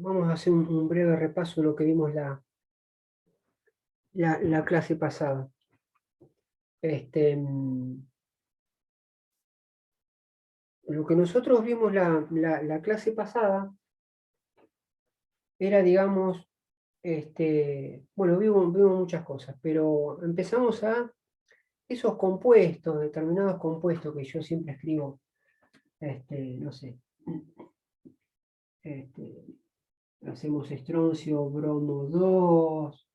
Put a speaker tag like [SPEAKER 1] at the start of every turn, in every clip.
[SPEAKER 1] Vamos a hacer un breve repaso de lo que vimos la clase pasada. Lo que nosotros vimos la clase pasada era, digamos, bueno, vimos muchas cosas, pero empezamos a esos compuestos, determinados compuestos que yo siempre escribo, no sé, hacemos estroncio, bromo 2,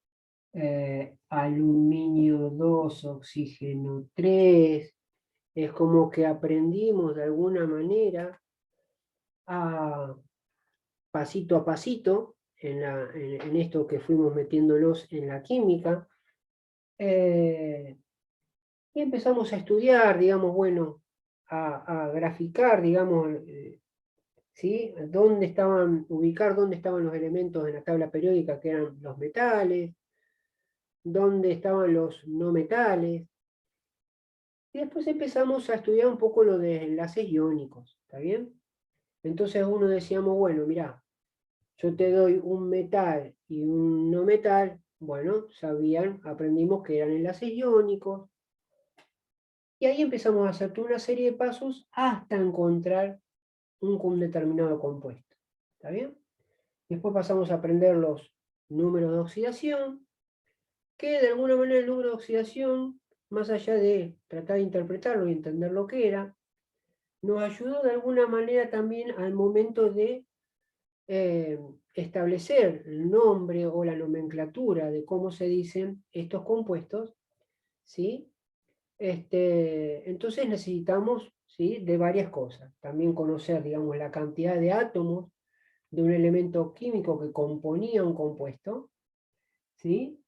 [SPEAKER 1] aluminio 2, oxígeno 3. Es como que aprendimos de alguna manera a pasito a pasito en esto que fuimos metiéndolos en la química, y empezamos a estudiar, digamos, bueno, a graficar, digamos, ¿sí? Ubicar dónde estaban los elementos en la tabla periódica, que eran los metales, dónde estaban los no metales, y después empezamos a estudiar un poco lo de enlaces iónicos, ¿está bien? Entonces uno decíamos, bueno, mirá, yo te doy un metal y un no metal, bueno, aprendimos que eran enlaces iónicos, y ahí empezamos a hacer toda una serie de pasos hasta encontrar un determinado compuesto, ¿está bien? Después pasamos a aprender los números de oxidación, que de alguna manera el número de oxidación, más allá de tratar de interpretarlo y entender lo que era, nos ayudó de alguna manera también al momento de establecer el nombre o la nomenclatura de cómo se dicen estos compuestos, ¿sí? Entonces necesitamos, ¿sí?, de varias cosas. También conocer, digamos, la cantidad de átomos de un elemento químico que componía un compuesto, ¿sí?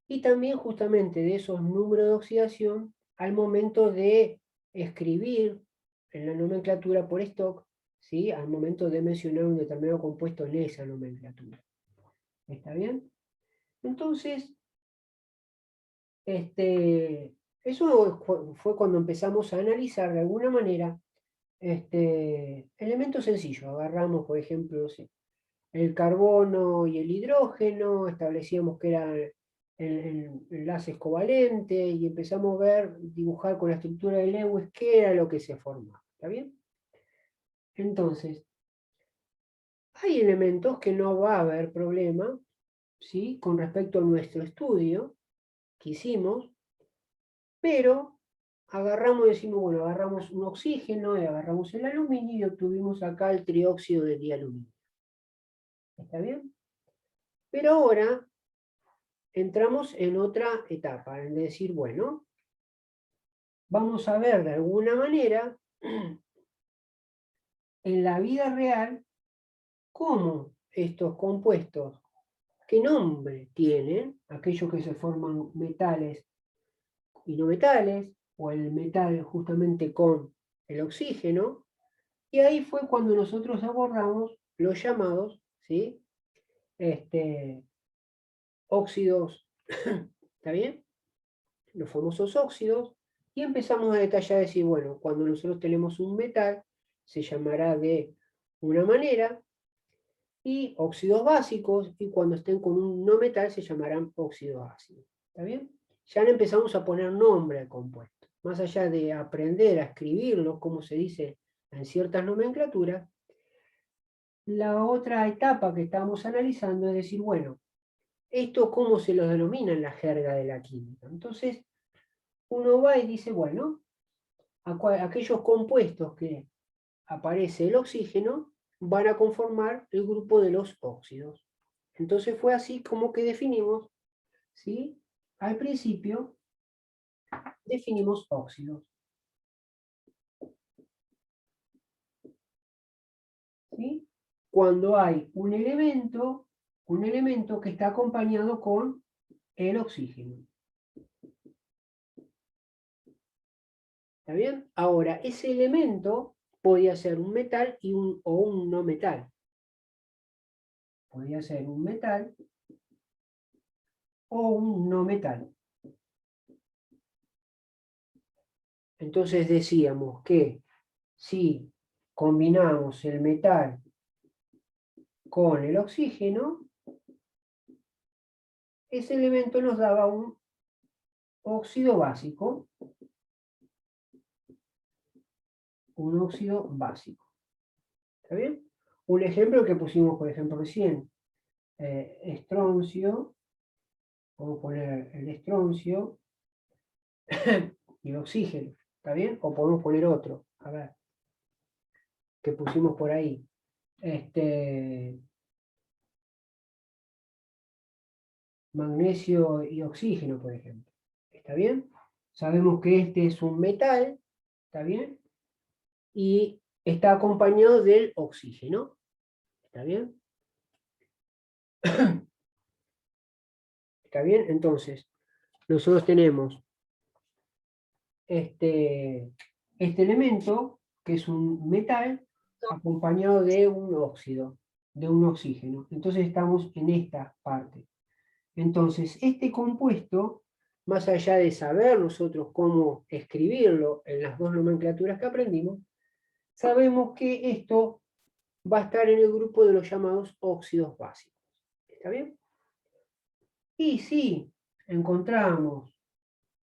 [SPEAKER 1] Y también justamente de esos números de oxidación al momento de escribir en la nomenclatura por Stock, ¿sí?, al momento de mencionar un determinado compuesto en esa nomenclatura. ¿Está bien? Entonces, eso fue cuando empezamos a analizar de alguna manera elementos sencillos. Agarramos, por ejemplo, no sé, el carbono y el hidrógeno, establecíamos que eran enlaces covalentes y empezamos a dibujar con la estructura de Lewis qué era lo que se formaba. ¿Está bien? Entonces, hay elementos que no va a haber problema, ¿sí?, con respecto a nuestro estudio que hicimos, pero agarramos y decimos, bueno, agarramos un oxígeno y agarramos el aluminio y obtuvimos acá el trióxido de dialuminio. ¿Está bien? Pero ahora entramos en otra etapa, en decir, bueno, vamos a ver de alguna manera en la vida real cómo estos compuestos, qué nombre tienen, aquellos que se forman metales y no metales, o el metal justamente con el oxígeno, y ahí fue cuando nosotros abordamos los llamados, ¿sí?, óxidos, ¿está bien?, los famosos óxidos, y empezamos a detallar, decir, bueno, cuando nosotros tenemos un metal, se llamará de una manera, y óxidos básicos, y cuando estén con un no metal, se llamarán óxidos ácidos. ¿Está bien? Ya le empezamos a poner nombre al compuesto. Más allá de aprender a escribirlo, como se dice en ciertas nomenclaturas, la otra etapa que estamos analizando es decir, bueno, ¿esto cómo se lo denomina en la jerga de la química? Entonces, uno va y dice, bueno, aquellos compuestos que aparece el oxígeno van a conformar el grupo de los óxidos. Entonces fue así como que definimos, ¿sí?, al principio definimos óxidos, ¿sí?, cuando hay un elemento que está acompañado con el oxígeno. ¿Está bien? Ahora, ese elemento podía ser un metal o un no metal. Podía ser un metal o un no metal. Entonces decíamos que si combinamos el metal con el oxígeno, ese elemento nos daba un óxido básico. Un óxido básico. ¿Está bien? Un ejemplo que pusimos, por ejemplo, recién. Estroncio. Vamos a poner el estroncio y el oxígeno. ¿Está bien? O podemos poner otro. A ver. Que pusimos por ahí. Magnesio y oxígeno, por ejemplo. ¿Está bien? Sabemos que este es un metal. ¿Está bien? Y está acompañado del oxígeno. ¿Está bien? ¿Está bien? Entonces, nosotros tenemos este elemento, que es un metal, acompañado de un óxido, de un oxígeno. Entonces estamos en esta parte. Entonces, este compuesto, más allá de saber nosotros cómo escribirlo en las dos nomenclaturas que aprendimos, sabemos que esto va a estar en el grupo de los llamados óxidos básicos. ¿Está bien? Y si encontramos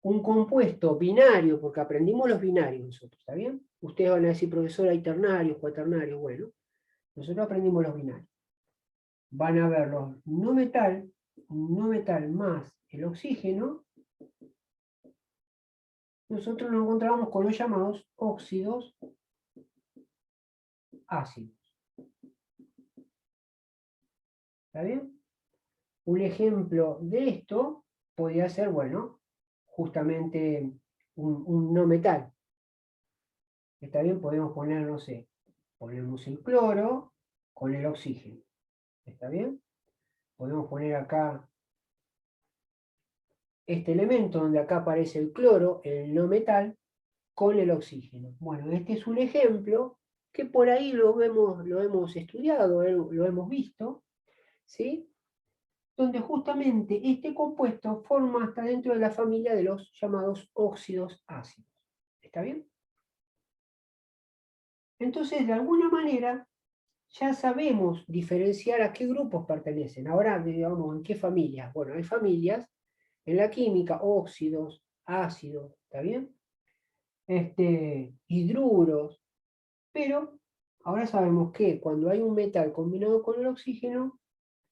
[SPEAKER 1] un compuesto binario, porque aprendimos los binarios nosotros, ¿está bien? Ustedes van a decir, profesor, hay ternarios, cuaternarios, bueno, nosotros aprendimos los binarios. Van a ver los no metal más el oxígeno, nosotros nos encontramos con los llamados óxidos ácidos. ¿Está bien? Un ejemplo de esto podría ser, bueno, justamente un no metal. ¿Está bien? Podemos poner, no sé, ponemos el cloro con el oxígeno. ¿Está bien? Podemos poner acá este elemento donde acá aparece el cloro, el no metal, con el oxígeno. Bueno, este es un ejemplo que por ahí lo hemos estudiado, lo hemos visto, ¿sí? Donde justamente este compuesto forma hasta dentro de la familia de los llamados óxidos ácidos. ¿Está bien? Entonces, de alguna manera, ya sabemos diferenciar a qué grupos pertenecen. Ahora, digamos, ¿en qué familias? Bueno, hay familias en la química, óxidos, ácidos, ¿está bien? Hidruros, pero ahora sabemos que cuando hay un metal combinado con el oxígeno,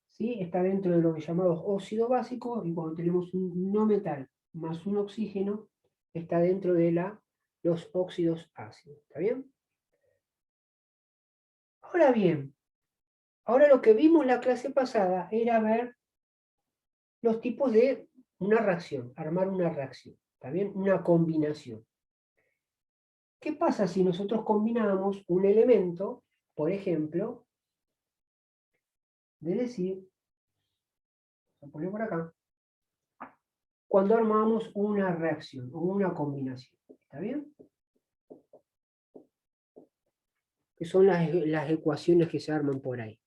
[SPEAKER 1] ¿sí? Está dentro de lo que llamamos óxido básico, y cuando tenemos un no metal más un oxígeno, está dentro de los óxidos ácidos, ¿está bien? Ahora bien, ahora lo que vimos la clase pasada era ver los tipos de una reacción, armar una reacción, ¿está bien? Una combinación. ¿Qué pasa si nosotros combinamos un elemento, por ejemplo, de decir, lo ponemos por acá, cuando armamos una reacción o una combinación? ¿Está bien? Que son las ecuaciones que se arman por ahí.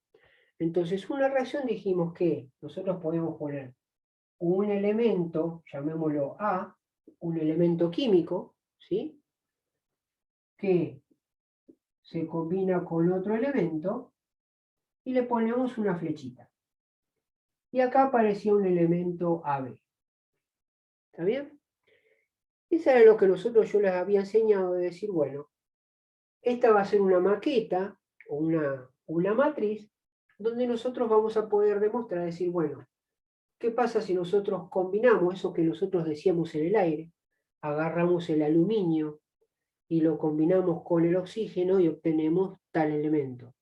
[SPEAKER 1] Entonces, una reacción dijimos que nosotros podemos poner un elemento, llamémoslo A, un elemento químico, ¿sí? Que se combina con otro elemento y le ponemos una flechita. Y acá aparecía un elemento AB. ¿Está bien? Eso era lo que yo les había enseñado, de decir, bueno, esta va a ser una maqueta o una matriz donde nosotros vamos a poder demostrar, decir, bueno, ¿qué pasa si nosotros combinamos eso que nosotros decíamos en el aire? Agarramos el aluminio y lo combinamos con el oxígeno y obtenemos tal elemento.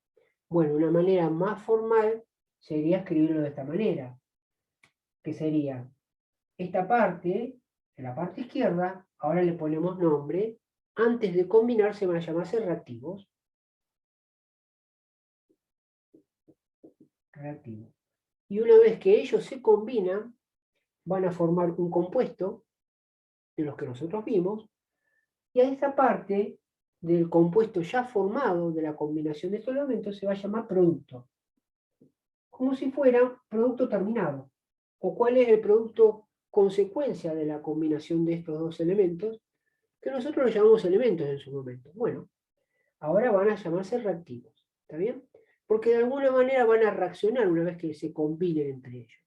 [SPEAKER 1] Bueno, una manera más formal sería escribirlo de esta manera, que sería esta parte, en la parte izquierda, ahora le ponemos nombre, antes de combinar se van a llamarse reactivos. Reactivos. Y una vez que ellos se combinan, van a formar un compuesto de los que nosotros vimos, y a esta parte del compuesto ya formado de la combinación de estos elementos se va a llamar producto. Como si fuera producto terminado. ¿O cuál es el producto consecuencia de la combinación de estos dos elementos? Que nosotros los llamamos elementos en su momento. Bueno, ahora van a llamarse reactivos. ¿Está bien? porque de alguna manera van a reaccionar una vez que se combinen entre ellos.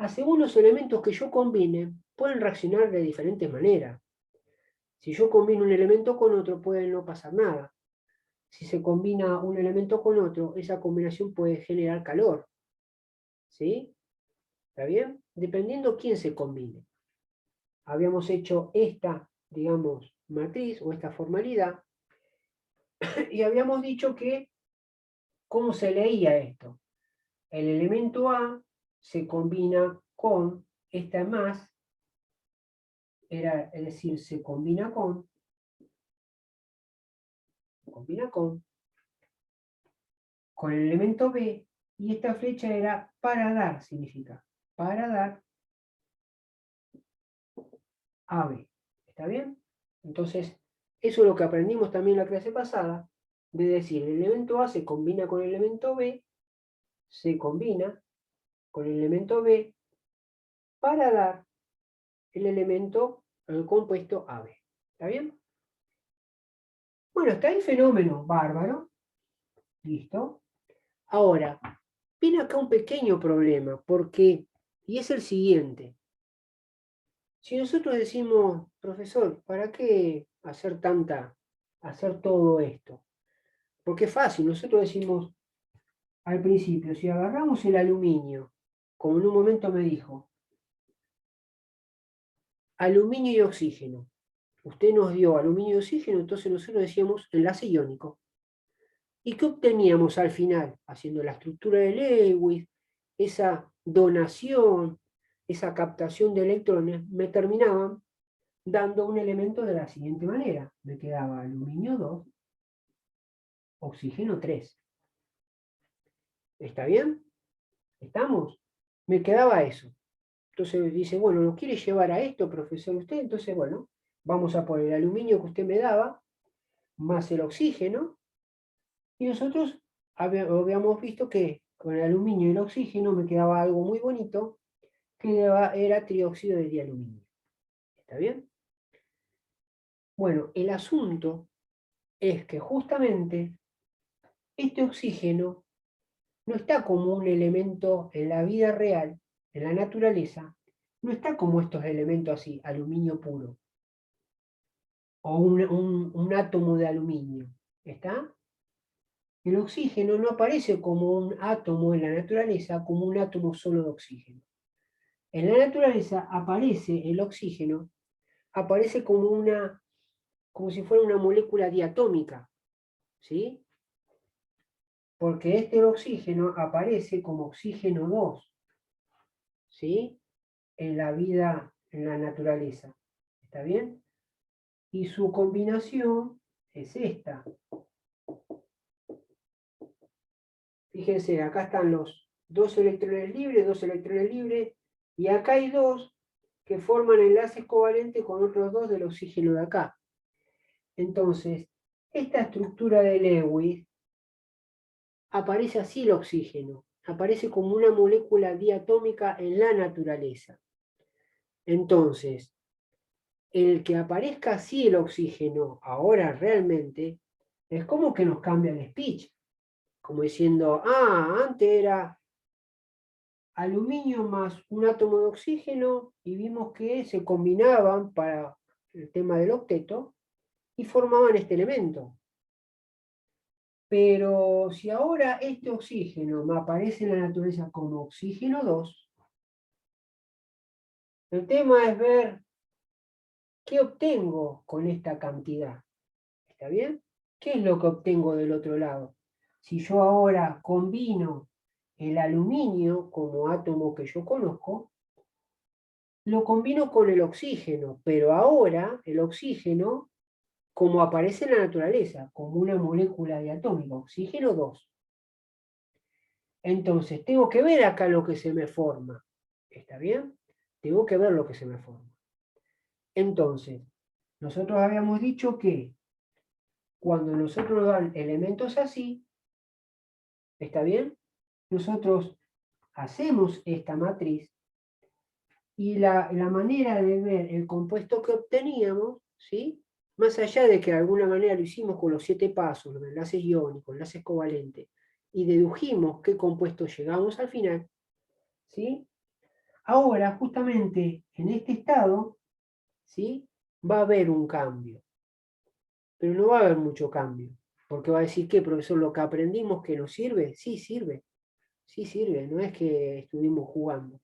[SPEAKER 1] Según los elementos que yo combine, pueden reaccionar de diferentes maneras. Si yo combino un elemento con otro, puede no pasar nada. Si se combina un elemento con otro, esa combinación puede generar calor. ¿Sí? ¿Está bien? Dependiendo quién se combine. Habíamos hecho esta, digamos, matriz o esta formalidad, y habíamos dicho que, ¿cómo se leía esto? El elemento A se combina con esta más, es decir, se combina con el elemento B, y esta flecha era para dar, significa, para dar AB. ¿Está bien? Entonces, eso es lo que aprendimos también en la clase pasada, de decir, el elemento A se combina con el elemento B, se combina con el elemento B para dar el compuesto AB. ¿Está bien? Bueno, está el fenómeno, bárbaro. Listo. Ahora, viene acá un pequeño problema, porque, y es el siguiente. Si nosotros decimos, profesor, ¿para qué hacer todo esto? Porque es fácil, nosotros decimos al principio, si agarramos el aluminio, como en un momento me dijo, aluminio y oxígeno. Usted nos dio aluminio y oxígeno, entonces nosotros decíamos enlace iónico. ¿Y qué obteníamos al final? Haciendo la estructura de Lewis, esa donación, esa captación de electrones, me terminaban dando un elemento de la siguiente manera. Me quedaba aluminio 2, oxígeno 3. ¿Está bien? ¿Estamos? Me quedaba eso. Entonces dice, bueno, ¿lo quiere llevar a esto, profesor, usted? Entonces, bueno, vamos a poner el aluminio que usted me daba, más el oxígeno, y nosotros habíamos visto que con el aluminio y el oxígeno me quedaba algo muy bonito, que era trióxido de dialuminio. ¿Está bien? Bueno, el asunto es que justamente este oxígeno no está como un elemento en la vida real, en la naturaleza, no está como estos elementos así, aluminio puro, o un átomo de aluminio. ¿Está? El oxígeno no aparece como un átomo en la naturaleza, como un átomo solo de oxígeno. En la naturaleza aparece el oxígeno, aparece como si fuera una molécula diatómica, ¿sí? Porque este oxígeno aparece como oxígeno 2, ¿sí? En la vida, en la naturaleza. ¿Está bien? Y su combinación es esta. Fíjense, acá están los dos electrones libres, y acá hay dos que forman enlaces covalentes con otros dos del oxígeno de acá. Entonces, esta estructura de Lewis aparece así el oxígeno, aparece como una molécula diatómica en la naturaleza. Entonces, el que aparezca así el oxígeno ahora realmente es como que nos cambia el speech, como diciendo, antes era aluminio más un átomo de oxígeno y vimos que se combinaban para el tema del octeto y formaban este elemento. Pero si ahora este oxígeno me aparece en la naturaleza como oxígeno 2, el tema es ver qué obtengo con esta cantidad. ¿Está bien? ¿Qué es lo que obtengo del otro lado? Si yo ahora combino el aluminio como átomo que yo conozco, lo combino con el oxígeno, pero ahora el oxígeno, como aparece en la naturaleza, como una molécula diatómica, oxígeno 2. Entonces, tengo que ver acá lo que se me forma. ¿Está bien? Tengo que ver lo que se me forma. Entonces, nosotros habíamos dicho que cuando nosotros nos dan elementos así, ¿está bien? Nosotros hacemos esta matriz y la manera de ver el compuesto que obteníamos, ¿sí? más allá de que de alguna manera lo hicimos con los 7 pasos, los enlaces iónicos, enlaces covalentes, y dedujimos qué compuesto llegamos al final, ¿sí? Ahora, justamente en este estado, ¿sí? Va a haber un cambio, pero no va a haber mucho cambio, porque va a decir, ¿qué, profesor? Lo que aprendimos que nos sirve, sí sirve, no es que estuvimos jugando.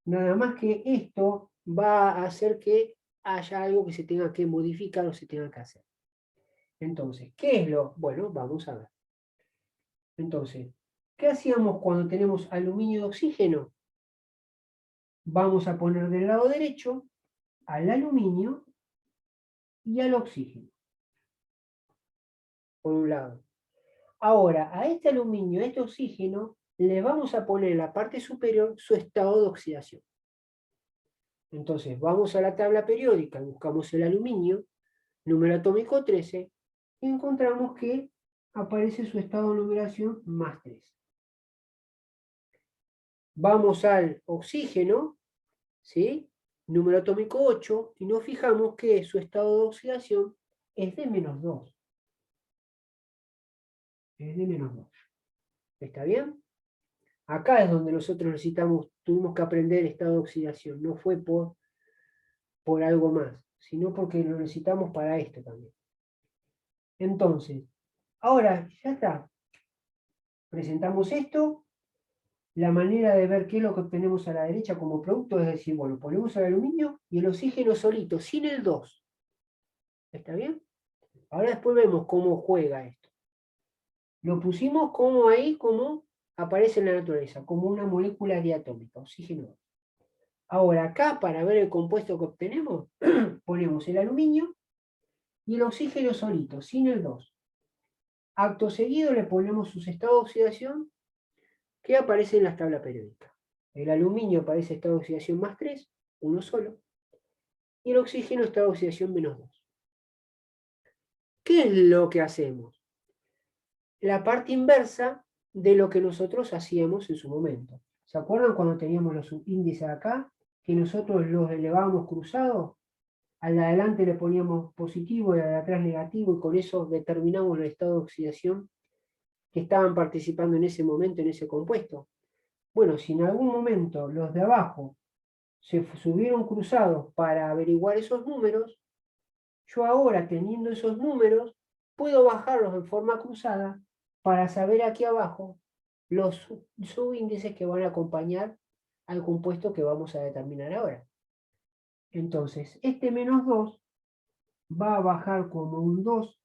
[SPEAKER 1] Nada más que esto va a hacer que haya algo que se tenga que modificar o se tenga que hacer. Entonces, ¿qué es lo? Bueno, vamos a ver. Entonces, ¿qué hacíamos cuando tenemos aluminio de oxígeno? Vamos a poner del lado derecho al aluminio y al oxígeno, por un lado. Ahora, a este aluminio, a este oxígeno, le vamos a poner en la parte superior su estado de oxidación. Entonces, vamos a la tabla periódica, buscamos el aluminio, número atómico 13, y encontramos que aparece su estado de numeración más 3. Vamos al oxígeno, ¿sí? Número atómico 8, y nos fijamos que su estado de oxidación es de menos 2. Es de menos 2. ¿Está bien? Acá es donde nosotros tuvimos que aprender estado de oxidación. No fue por algo más, sino porque lo necesitamos para esto también. Entonces, ahora ya está. Presentamos esto. La manera de ver qué es lo que obtenemos a la derecha como producto es decir, bueno, ponemos el aluminio y el oxígeno solito, sin el 2. ¿Está bien? Ahora después vemos cómo juega esto. Lo pusimos como ahí, como aparece en la naturaleza, como una molécula diatómica, oxígeno 2. Ahora acá, para ver el compuesto que obtenemos, ponemos el aluminio y el oxígeno solito, sin el 2. Acto seguido le ponemos sus estados de oxidación que aparecen en las tablas periódicas. El aluminio aparece estado de oxidación más 3, uno solo, y el oxígeno estado de oxidación menos 2. ¿Qué es lo que hacemos? La parte inversa de lo que nosotros hacíamos en su momento. ¿Se acuerdan cuando teníamos los subíndices acá? Que nosotros los elevábamos cruzados, al de adelante le poníamos positivo y al de atrás negativo, y con eso determinamos el estado de oxidación que estaban participando en ese momento en ese compuesto. Bueno, si en algún momento los de abajo se subieron cruzados para averiguar esos números, yo ahora teniendo esos números puedo bajarlos en forma cruzada para saber aquí abajo los subíndices que van a acompañar al compuesto que vamos a determinar ahora. Entonces, este menos 2 va a bajar como un 2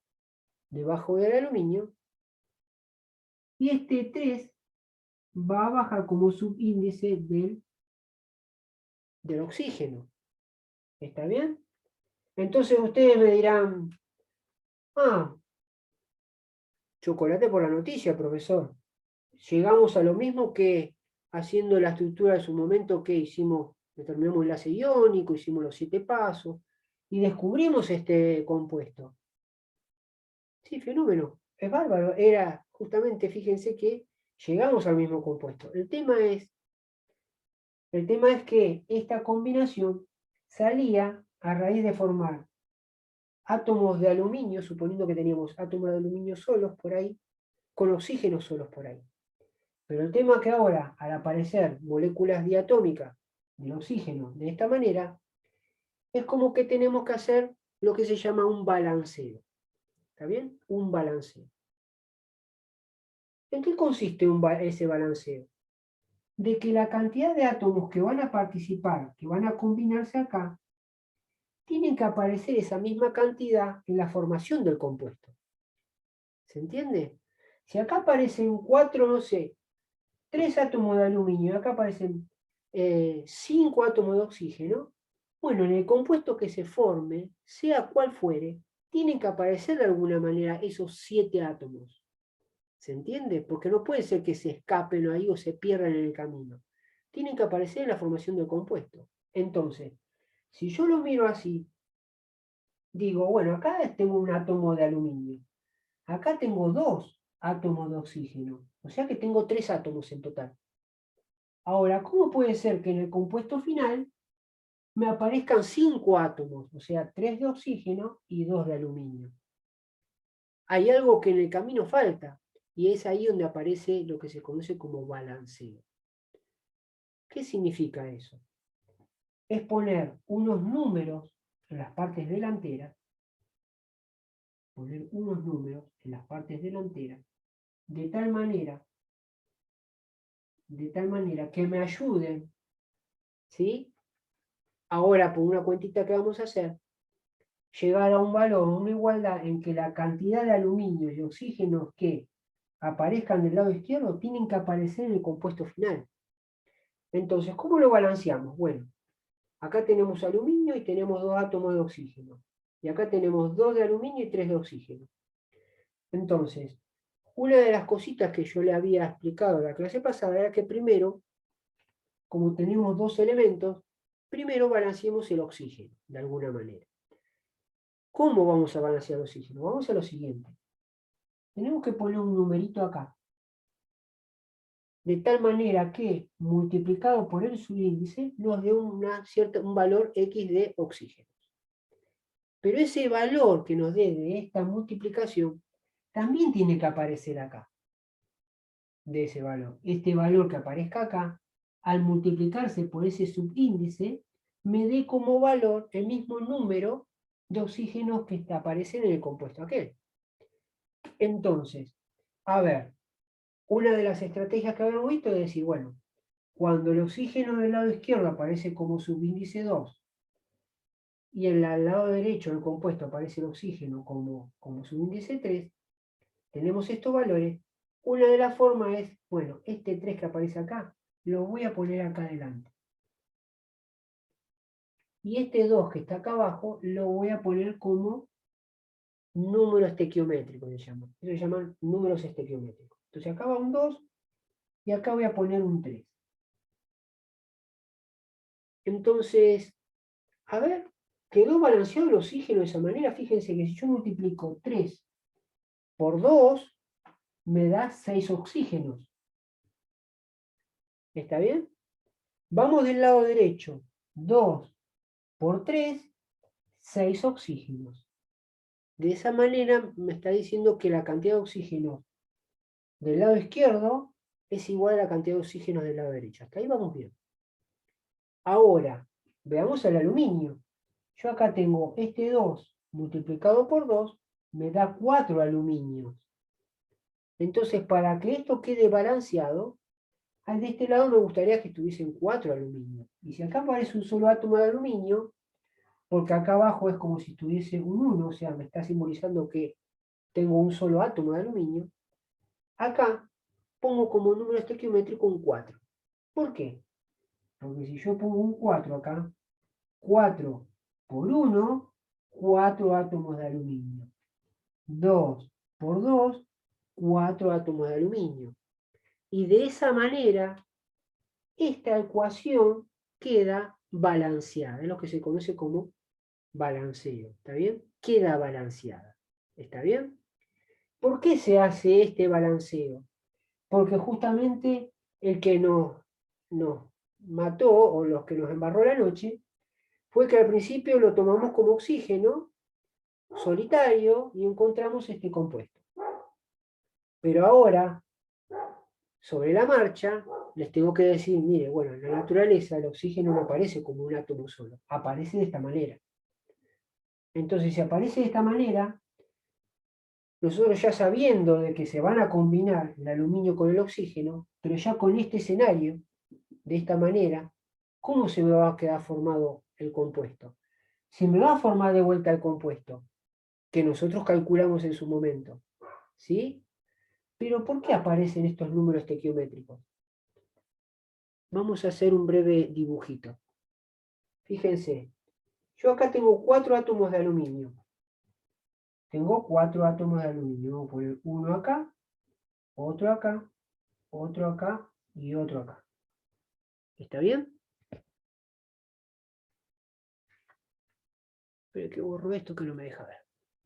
[SPEAKER 1] debajo del aluminio, y este 3 va a bajar como subíndice del oxígeno. ¿Está bien? Entonces ustedes me dirán, ah, chocolate por la noticia, profesor. Llegamos a lo mismo que haciendo la estructura de su momento que hicimos, determinamos el enlace iónico, hicimos los 7 pasos, y descubrimos este compuesto. Sí, fenómeno, es bárbaro. Era justamente, fíjense que llegamos al mismo compuesto. El tema es que esta combinación salía a raíz de formar átomos de aluminio, suponiendo que teníamos átomos de aluminio solos por ahí, con oxígenos solos por ahí. Pero el tema es que ahora, al aparecer moléculas diatómicas de oxígeno de esta manera, es como que tenemos que hacer lo que se llama un balanceo. ¿Está bien? Un balanceo. ¿En qué consiste ese balanceo? De que la cantidad de átomos que van a participar, que van a combinarse acá, tienen que aparecer esa misma cantidad en la formación del compuesto. ¿Se entiende? Si acá aparecen 4, no sé, 3 átomos de aluminio, acá aparecen 5 átomos de oxígeno, bueno, en el compuesto que se forme, sea cual fuere, tienen que aparecer de alguna manera esos 7 átomos. ¿Se entiende? Porque no puede ser que se escapen ahí o se pierdan en el camino. Tienen que aparecer en la formación del compuesto. Entonces, si yo lo miro así, digo, bueno, acá tengo un átomo de aluminio. Acá tengo 2 átomos de oxígeno. O sea que tengo 3 átomos en total. Ahora, ¿cómo puede ser que en el compuesto final me aparezcan 5 átomos, o sea, 3 de oxígeno y 2 de aluminio. Hay algo que en el camino falta, y es ahí donde aparece lo que se conoce como balanceo. ¿Qué significa eso? Es poner unos números en las partes delanteras, de tal manera que me ayuden, ¿sí? Ahora, por una cuentita que vamos a hacer, llegar a un valor, una igualdad en que la cantidad de aluminio y oxígeno que aparezcan del lado izquierdo tienen que aparecer en el compuesto final. Entonces, ¿cómo lo balanceamos? Bueno, acá tenemos aluminio y tenemos 2 átomos de oxígeno. Y acá tenemos 2 de aluminio y 3 de oxígeno. Entonces, una de las cositas que yo le había explicado en la clase pasada era que primero, como tenemos 2 elementos, primero balanceemos el oxígeno, de alguna manera. ¿Cómo vamos a balancear el oxígeno? Vamos a lo siguiente. Tenemos que poner un numerito acá, de tal manera que, multiplicado por el subíndice, nos dé un valor X de oxígeno. Pero ese valor que nos dé de esta multiplicación también tiene que aparecer acá, de ese valor. Este valor que aparezca acá, al multiplicarse por ese subíndice, me dé como valor el mismo número de oxígenos que aparecen en el compuesto aquel. Entonces, a ver, una de las estrategias que habíamos visto es decir, bueno, cuando el oxígeno del lado izquierdo aparece como subíndice 2 y en el lado derecho del compuesto aparece el oxígeno como subíndice 3, tenemos estos valores. Una de las formas es, bueno, este 3 que aparece acá, lo voy a poner acá adelante. Y este 2 que está acá abajo, lo voy a poner como número estequiométrico, se llaman. Eso se llaman números estequiométricos. Entonces acá va un 2 y acá voy a poner un 3. Entonces, a ver, quedó balanceado el oxígeno de esa manera. Fíjense que si yo multiplico 3 por 2, me da 6 oxígenos. ¿Está bien? Vamos del lado derecho. 2 por 3, 6 oxígenos. De esa manera me está diciendo que la cantidad de oxígeno del lado izquierdo es igual a la cantidad de oxígenos del lado derecho. Hasta ahí vamos bien. Ahora, veamos el aluminio. Yo acá tengo este 2 multiplicado por 2, me da 4 aluminios. Entonces, para que esto quede balanceado, de este lado me gustaría que estuviesen 4 aluminios. Y si acá aparece un solo átomo de aluminio, porque acá abajo es como si tuviese un 1, o sea, me está simbolizando que tengo un solo átomo de aluminio, acá pongo como número estequiométrico un 4. ¿Por qué? Porque si yo pongo un 4 acá, 4 por 1, 4 átomos de aluminio. 2 por 2, 4 átomos de aluminio. Y de esa manera, esta ecuación queda balanceada. Es lo que se conoce como balanceo. ¿Está bien? Queda balanceada. ¿Está bien? ¿Por qué se hace este balanceo? Porque justamente el que nos mató, o los que nos embarró la noche, fue que al principio lo tomamos como oxígeno solitario y encontramos este compuesto. Pero ahora, sobre la marcha, les tengo que decir, mire, bueno, en la naturaleza el oxígeno no aparece como un átomo solo, aparece de esta manera. Entonces, si aparece de esta manera, nosotros ya sabiendo de que se van a combinar el aluminio con el oxígeno, pero ya con este escenario, de esta manera, ¿cómo se me va a quedar formado el compuesto? Se me va a formar de vuelta el compuesto, que nosotros calculamos en su momento. ¿Sí? Pero ¿por qué aparecen estos números estequiométricos? Vamos a hacer un breve dibujito. Fíjense, yo acá tengo 4 átomos de aluminio. Tengo 4 átomos de aluminio. Voy a poner uno acá, otro acá, otro acá y otro acá. ¿Está bien? Pero que borro esto que no me deja ver.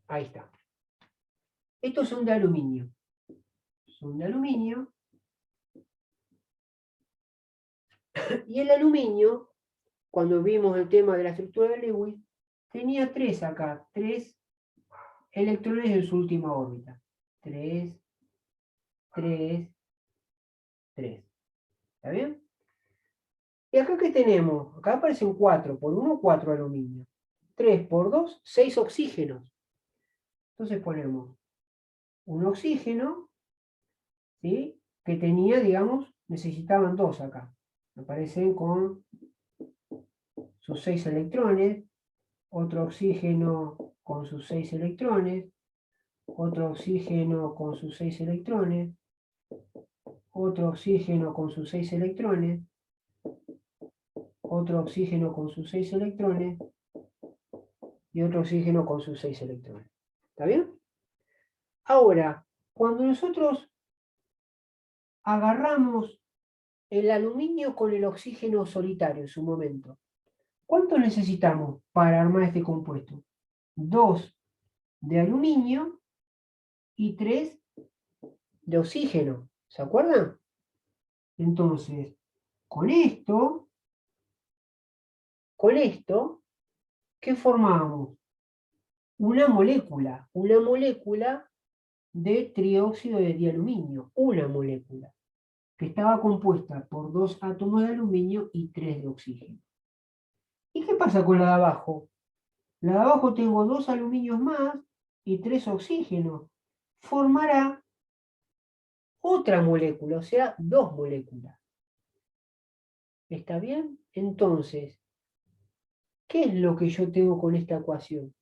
[SPEAKER 1] Ahí está. Estos son de aluminio. Son de aluminio. Y el aluminio, cuando vimos el tema de la estructura de Lewis, tenía 3 acá, 3 electrones en su última órbita. 3, 3, 3. ¿Está bien? ¿Y acá qué tenemos? Acá aparecen 4 por 1, 4 aluminio. 3 por 2, 6 oxígenos. Entonces ponemos un oxígeno, ¿sí? Que tenía, digamos, necesitaban 2 acá. Aparecen con sus 6 electrones, otro oxígeno con sus 6 electrones, otro oxígeno con sus 6 electrones, otro oxígeno con sus 6 electrones, otro oxígeno con sus 6 electrones y otro oxígeno con sus 6 electrones. ¿Está bien? Ahora, cuando nosotros agarramos el aluminio con el oxígeno solitario en su momento, ¿cuánto necesitamos para armar este compuesto? 2 de aluminio y 3 de oxígeno. ¿Se acuerdan? Entonces, con esto, ¿qué formamos? Una molécula de trióxido de dialuminio, una molécula, que estaba compuesta por 2 átomos de aluminio y 3 de oxígeno. ¿Y qué pasa con la de abajo? La de abajo tengo 2 aluminios más y 3 oxígenos. Formará otra molécula, o sea, 2 moléculas. ¿Está bien? Entonces, ¿qué es lo que yo tengo con esta ecuación?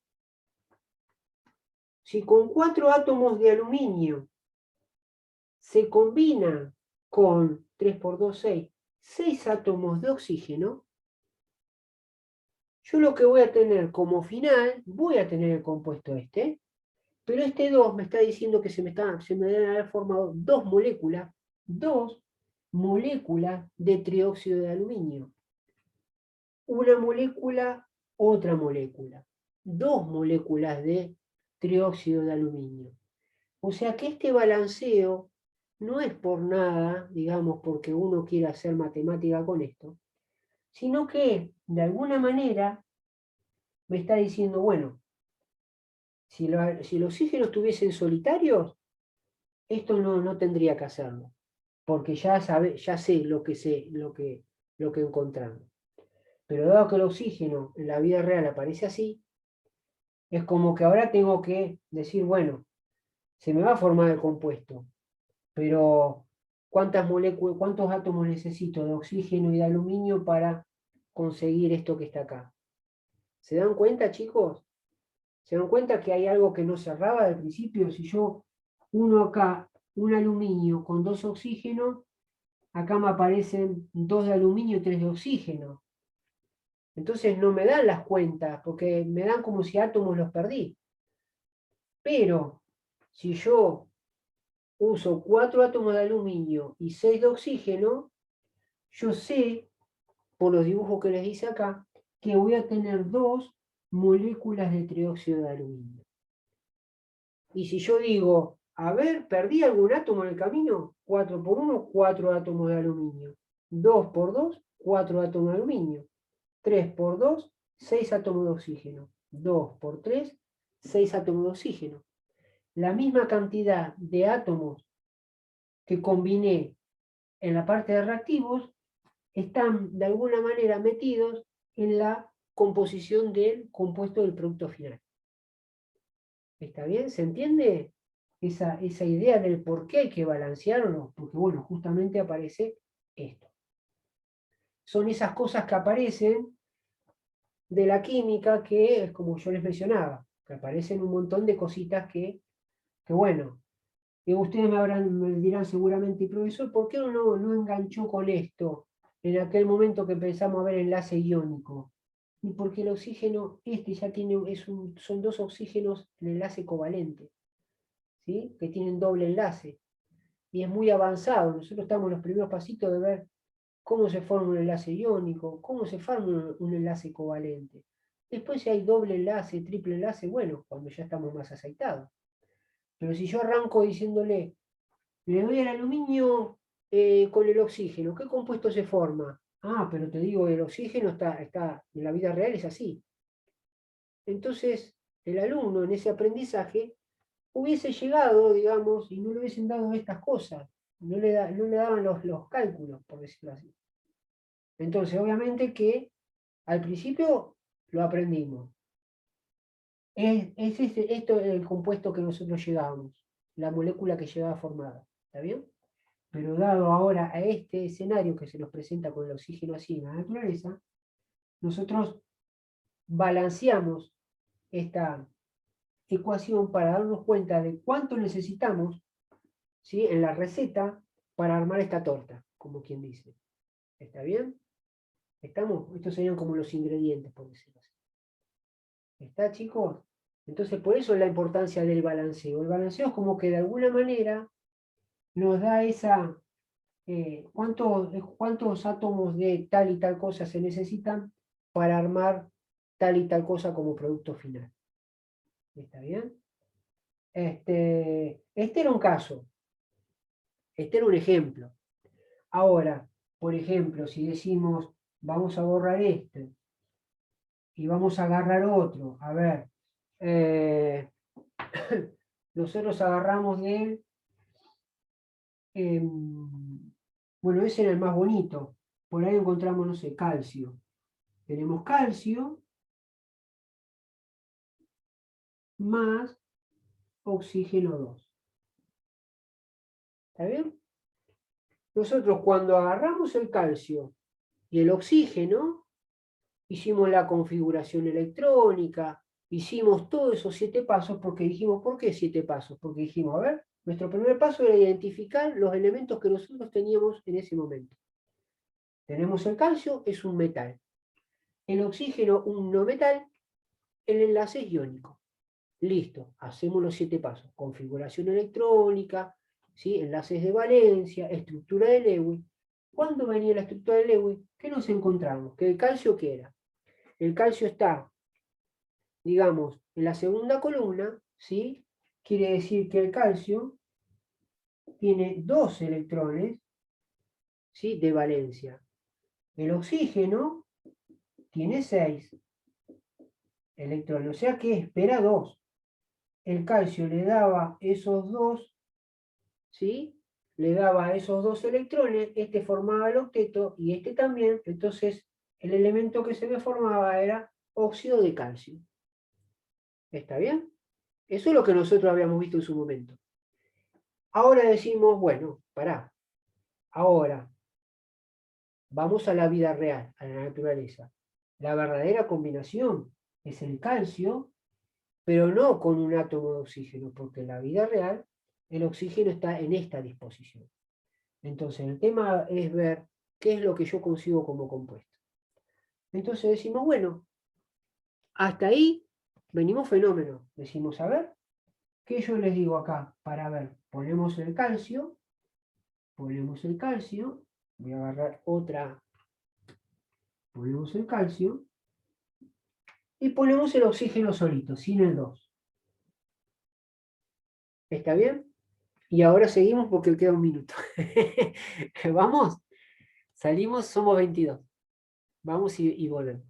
[SPEAKER 1] Si con 4 átomos de aluminio se combina con 3 por 2, 6, 6 átomos de oxígeno, yo lo que voy a tener como final, voy a tener el compuesto este, pero este 2 me está diciendo que se me deben haber formado 2 moléculas de trióxido de aluminio. Una molécula, otra molécula. 2 moléculas de trióxido de aluminio. O sea que este balanceo no es por nada, digamos, porque uno quiera hacer matemática con esto, sino que de alguna manera me está diciendo, bueno, si los oxígenos estuviesen solitarios, esto no tendría que hacerlo, porque ya sé lo que encontramos. Pero dado que el oxígeno en la vida real aparece así, es como que ahora tengo que decir, bueno, se me va a formar el compuesto, pero ¿cuántos átomos necesito de oxígeno y de aluminio para conseguir esto que está acá? ¿Se dan cuenta, chicos? ¿Se dan cuenta que hay algo que no cerraba al principio? Si yo uno acá un aluminio con 2 oxígenos, acá me aparecen 2 de aluminio y 3 de oxígeno. Entonces no me dan las cuentas, porque me dan como si átomos los perdí. Pero si yo uso 4 átomos de aluminio y 6 de oxígeno, yo sé, por los dibujos que les hice acá, que voy a tener 2 moléculas de trióxido de aluminio. Y si yo digo, a ver, ¿perdí algún átomo en el camino? 4 por 1, 4 átomos de aluminio. 2 por 2, 4 átomos de aluminio. 3 por 2, 6 átomos de oxígeno. 2 por 3, 6 átomos de oxígeno. La misma cantidad de átomos que combiné en la parte de reactivos están de alguna manera metidos en la composición del compuesto del producto final. ¿Está bien? ¿Se entiende esa idea del por qué hay que balancearlo? Porque, bueno, justamente aparece esto. Son esas cosas que aparecen de la química que es como yo les mencionaba, que aparecen un montón de cositas que bueno, ustedes me dirán seguramente, profesor, ¿por qué uno no enganchó con esto en aquel momento que empezamos a ver enlace iónico? Y porque el oxígeno, ya tiene, son 2 oxígenos en enlace covalente, ¿sí? Que tienen doble enlace. Y es muy avanzado. Nosotros estamos en los primeros pasitos de ver cómo se forma un enlace iónico, cómo se forma un enlace covalente. Después si hay doble enlace, triple enlace, bueno, cuando ya estamos más aceitados. Pero si yo arranco diciéndole, le doy al aluminio con el oxígeno, ¿qué compuesto se forma? Ah, pero te digo, el oxígeno está en la vida real es así. Entonces, el alumno en ese aprendizaje hubiese llegado, digamos, y no le hubiesen dado estas cosas. No le daban los cálculos, por decirlo así. Entonces, obviamente que al principio lo aprendimos. Esto es el compuesto que nosotros llegábamos, la molécula que llegaba formada. ¿Está bien? Pero dado ahora a este escenario que se nos presenta con el oxígeno así en la naturaleza, nosotros balanceamos esta ecuación para darnos cuenta de cuánto necesitamos, ¿sí?, en la receta para armar esta torta, como quien dice. ¿Está bien? ¿Estamos? Estos serían como los ingredientes, por decirlo así. ¿Está, chicos? Entonces, por eso es la importancia del balanceo. El balanceo es como que de alguna manera nos da esa... ¿cuántos átomos de tal y tal cosa se necesitan para armar tal y tal cosa como producto final? ¿Está bien? Este era un caso. Este era un ejemplo. Ahora, por ejemplo, si decimos, vamos a borrar este y vamos a agarrar otro, a ver, nosotros agarramos de, bueno, ese era el más bonito, por ahí encontramos, no sé, calcio. Tenemos calcio más oxígeno 2. ¿Está bien? Nosotros cuando agarramos el calcio y el oxígeno, hicimos la configuración electrónica, hicimos todos esos 7 pasos porque dijimos, ¿por qué 7 pasos? Porque dijimos, a ver, nuestro primer paso era identificar los elementos que nosotros teníamos en ese momento. Tenemos el calcio, es un metal. El oxígeno, un no metal, el enlace es iónico. Listo, hacemos los 7 pasos. Configuración electrónica, ¿sí?, enlaces de valencia, estructura de Lewis. ¿Cuándo venía la estructura de Lewis? ¿Qué nos encontramos? ¿Que el calcio qué era? El calcio está, digamos, en la segunda columna, ¿sí? Quiere decir que el calcio tiene 2 electrones, ¿sí?, de valencia. El oxígeno tiene 6 electrones, o sea que espera 2. El calcio le daba esos 2, ¿sí? Le daba esos 2 electrones, este formaba el octeto y este también, entonces el elemento que se me formaba era óxido de calcio. ¿Está bien? Eso es lo que nosotros habíamos visto en su momento. Ahora decimos, bueno, pará, ahora vamos a la vida real, a la naturaleza. La verdadera combinación es el calcio, pero no con un átomo de oxígeno, porque en la vida real el oxígeno está en esta disposición. Entonces el tema es ver qué es lo que yo consigo como compuesto. Entonces decimos, bueno, hasta ahí venimos fenómenos. Decimos, a ver, ¿qué yo les digo acá? Para ver, ponemos el calcio, voy a agarrar otra, ponemos el calcio, y ponemos el oxígeno solito, sin el 2. ¿Está bien? Y ahora seguimos porque queda un minuto. Vamos, salimos, somos 22. Vamos y volvemos.